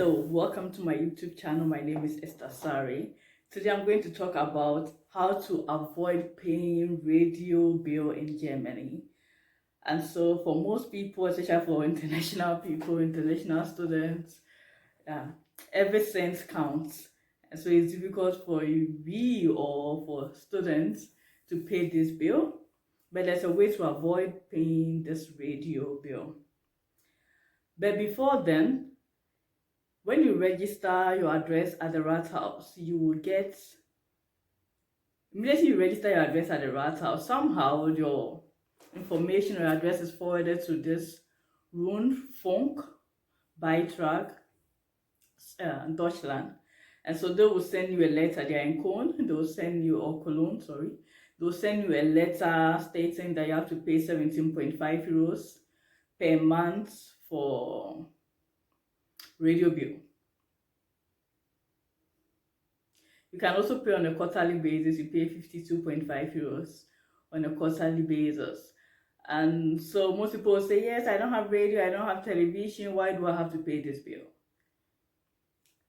Hello, welcome to my YouTube channel. My name is Esther Sari. Today I'm going to talk about how to avoid paying radio bill in Germany. And so for most people, especially for international people, international students, every cent counts. And so it's difficult for we or for students to pay this bill, but there's a way to avoid paying this radio bill. But before then, when you register your address at the rat house, you will get, immediately you register your address at the rat house, somehow your information or address is forwarded to this rundfunkbeitrag, Deutschland. And so they will send you a letter. They are in Cologne, they will send you, or Cologne, sorry. They will send you a letter stating that you have to pay 17.5 euros per month for radio bill. You can also pay on a quarterly basis. You pay 52.5 euros on a quarterly basis. And so most people say, yes, I don't have radio, I don't have television, why do I have to pay this bill?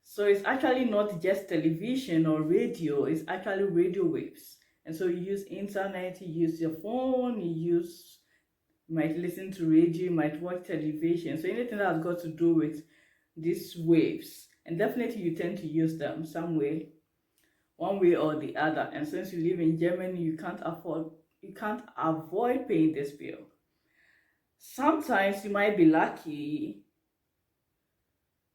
So it's actually not just television or radio, it's actually radio waves. And so you use internet, you use your phone, you might listen to radio, you might watch television. So anything that has got to do with these waves, and definitely you tend to use them some way, one way or the other. And since you live in Germany, you can't avoid paying this bill. Sometimes you might be lucky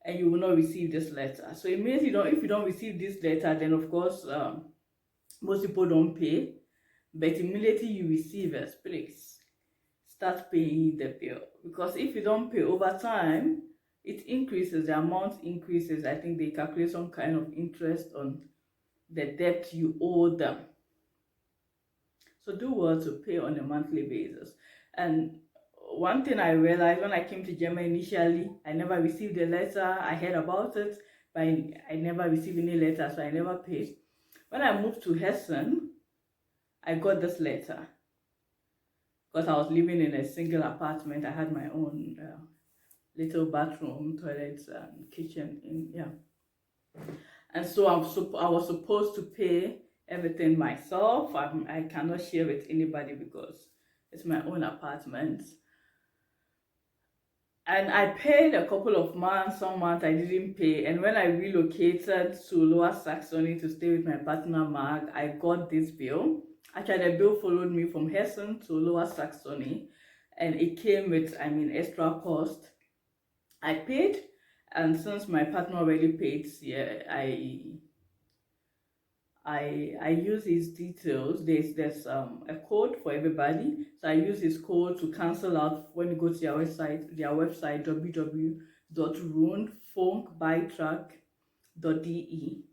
and you will not receive this letter. So immediately, if you don't receive this letter, then of course most people don't pay. But immediately you receive it, please start paying the bill, because if you don't pay over time, it increases, the amount increases. I think they calculate some kind of interest on the debt you owe them. So do well to pay on a monthly basis. And one thing I realized when I came to Germany initially, I never received a letter. I heard about it, but I never received any letter, so I never paid. When I moved to Hessen, I got this letter because I was living in a single apartment. I had my own little bathroom, toilets, and kitchen. And so I was supposed to pay everything myself. I cannot share with anybody because it's my own apartment. And I paid a couple of months, some months I didn't pay. And when I relocated to Lower Saxony to stay with my partner Mark, I got this bill. Actually, the bill followed me from Hessen to Lower Saxony, and it came with, extra cost. I paid, and since my partner already paid, I use his details. There's a code for everybody, so I use his code to cancel out when you go to their website www.rundfunkbeitrag.de.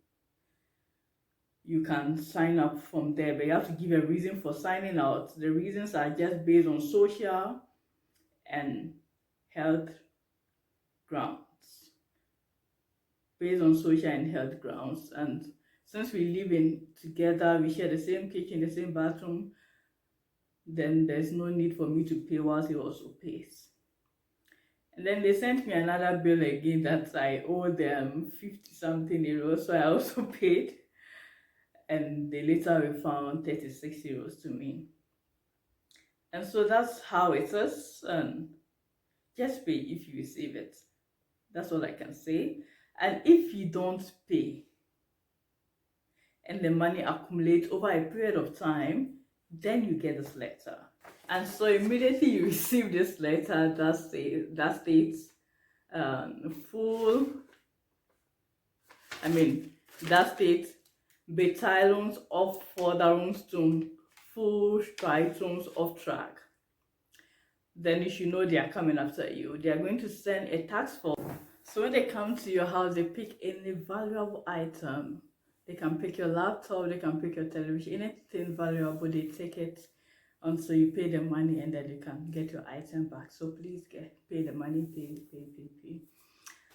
You can sign up from there, but you have to give a reason for signing out. The reasons are just based on social and health grounds. Based on social and health grounds. And since we live together, we share the same kitchen, the same bathroom, then there's no need for me to pay whilst he also pays. And then they sent me another bill again that I owe them 50-something euros, so I also paid. And they later refund 36 euros to me. And so that's how it is. And just pay if you receive it. That's all I can say. And if you don't pay and the money accumulates over a period of time, then you get this letter. And so immediately you receive this letter that states Beteiligungs-Aufforderung full Streitungsauftrag. Then you should know they are coming after you. They are going to send a tax form. So when they come to your house, they pick any valuable item. They can pick your laptop, they can pick your television, anything valuable, they take it until you pay the money, and then you can get your item back. So please pay the money, pay.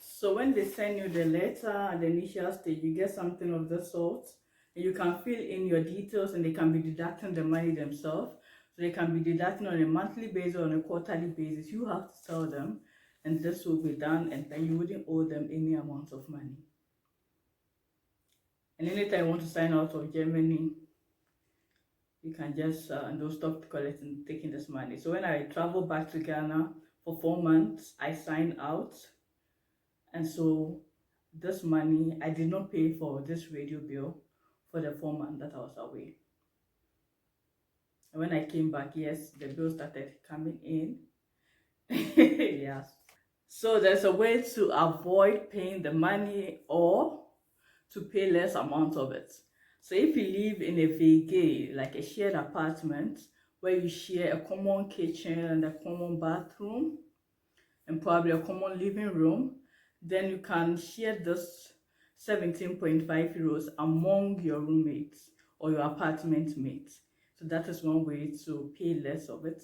So when they send you the letter at the initial stage, you get something of the sort, and you can fill in your details, and they can be deducting the money themselves. So they can be deducting on a monthly basis or on a quarterly basis. You have to tell them. and this will be done, and then you wouldn't owe them any amount of money. And anytime you want to sign out of Germany, you can just don't stop collecting, taking this money. So when I travel back to Ghana for 4 months, I signed out, and so this money I did not pay for this radio bill for the 4 months that I was away. And when I came back, yes, the bill started coming in. Yes. So there's a way to avoid paying the money or to pay less amount of it. So if you live in a VG, like a shared apartment, where you share a common kitchen and a common bathroom and probably a common living room, then you can share this 17.5 euros among your roommates or your apartment mates. So that is one way to pay less of it.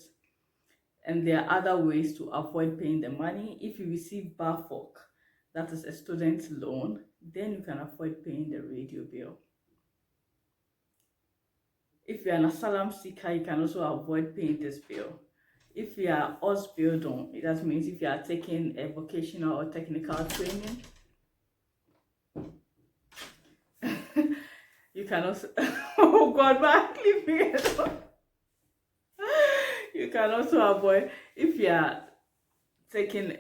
And there are other ways to avoid paying the money. If you receive BAföG, that is a student loan, then you can avoid paying the radio bill. If you're an asylum seeker, you can also avoid paying this bill. If you are Ausbildung, that means if you are taking a vocational or technical training, you can also, oh God, but leave me alone. You can also avoid, if you are taking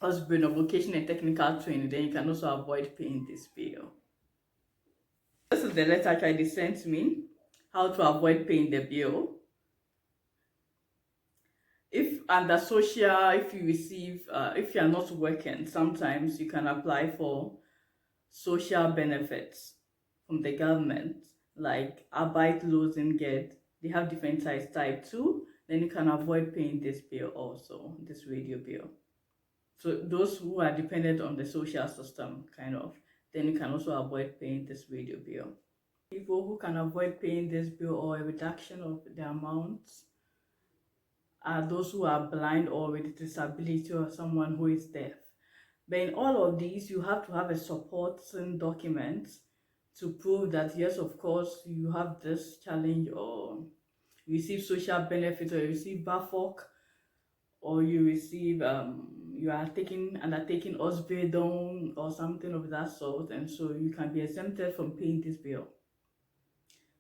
Ausbildung, vocational and technical training, then you can also avoid paying this bill. This is the letter they sent me, how to avoid paying the bill. If under social, if you receive, if you are not working, sometimes you can apply for social benefits from the government, like Arbeitslosengeld. They have different types, type 2, then you can avoid paying this bill also, this radio bill. So those who are dependent on the social system, kind of, then you can also avoid paying this radio bill. People who can avoid paying this bill or a reduction of the amounts are those who are blind or with disability or someone who is deaf. But in all of these, you have to have a supporting document to prove that, yes, of course, you have this challenge, or you receive social benefits, or you receive BAföG, or you receive, you are undertaking Ausbildung or something of that sort, and so you can be exempted from paying this bill.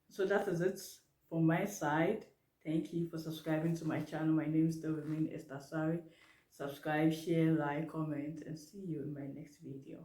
So that is it from my side. Thank you for subscribing to my channel. My name still remains Esther Sari. Subscribe, share, like, comment, and see you in my next video.